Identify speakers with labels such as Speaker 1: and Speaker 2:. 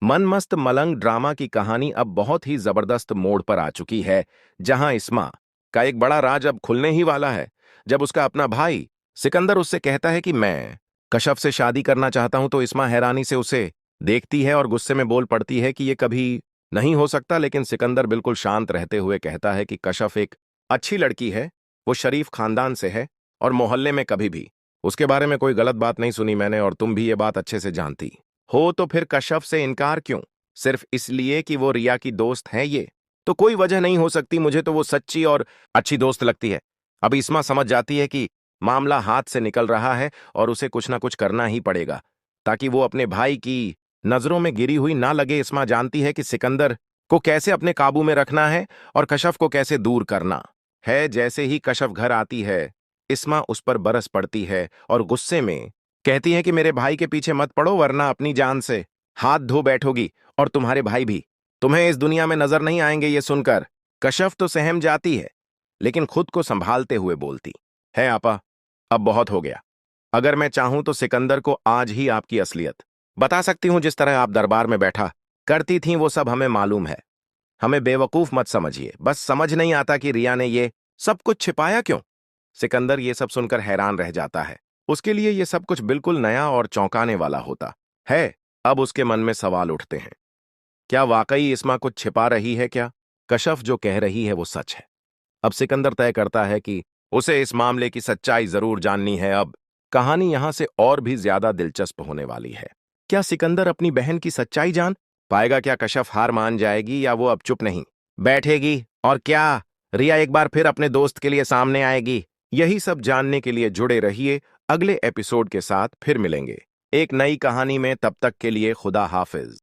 Speaker 1: मनमस्त मलंग drama की कहानी अब बहुत ही जबरदस्त मोड़ पर आ चुकी है, जहां इस्मा का एक बड़ा राज अब खुलने ही वाला है। जब उसका अपना भाई सिकंदर उससे कहता है कि मैं कशफ से शादी करना चाहता हूं, तो इस्मा हैरानी से उसे देखती है और गुस्से में बोल पड़ती है कि यह कभी नहीं हो सकता। लेकिन सिकंदर बिल्कुल शांत रहते हुए कहता है कि कशफ एक अच्छी लड़की है, वो शरीफ खानदान से है और मोहल्ले में कभी भी उसके बारे में कोई गलत बात नहीं सुनी मैंने, और तुम भी ये बात अच्छे से जानती हो। तो फिर कशफ से इनकार क्यों? सिर्फ इसलिए कि वो रिया की दोस्त है? ये तो कोई वजह नहीं हो सकती। मुझे तो वो सच्ची और अच्छी दोस्त लगती है। अब इस्मा समझ जाती है कि मामला हाथ से निकल रहा है और उसे कुछ ना कुछ करना ही पड़ेगा, ताकि वो अपने भाई की नजरों में गिरी हुई ना लगे। इस्मा जानती है कि सिकंदर को कैसे अपने काबू में रखना है और कशफ को कैसे दूर करना है। जैसे ही कशफ घर आती है, इस्मा उस पर बरस पड़ती है और गुस्से में कहती है कि मेरे भाई के पीछे मत पड़ो, वरना अपनी जान से हाथ धो बैठोगी, और तुम्हारे भाई भी तुम्हें इस दुनिया में नजर नहीं आएंगे। ये सुनकर कशफ तो सहम जाती है, लेकिन खुद को संभालते हुए बोलती है, आपा, अब बहुत हो गया। अगर मैं चाहूं तो सिकंदर को आज ही आपकी असलियत बता सकती हूं। जिस तरह आप दरबार में बैठा करती थीं, वो सब हमें मालूम है। हमें बेवकूफ मत समझिए, बस समझ नहीं आता कि रिया ने ये सब कुछ छिपाया क्यों। सिकंदर ये सब सुनकर हैरान रह जाता है। उसके लिए ये सब कुछ बिल्कुल नया और चौंकाने वाला होता है। अब उसके मन में सवाल उठते हैं, क्या वाकई इस्मा कुछ छिपा रही है? क्या कशफ जो कह रही है वो सच है? अब सिकंदर तय करता है कि उसे इस मामले की सच्चाई जरूर जाननी है। अब कहानी यहां से और भी ज्यादा दिलचस्प होने वाली है। क्या सिकंदर अपनी बहन की सच्चाई जान पाएगा? क्या कशफ हार मान जाएगी, या वो अब चुप नहीं बैठेगी? और क्या रिया एक बार फिर अपने दोस्त के लिए सामने आएगी? यही सब जानने के लिए जुड़े रहिए। अगले एपिसोड के साथ फिर मिलेंगे एक नई कहानी में। तब तक के लिए खुदा हाफिज।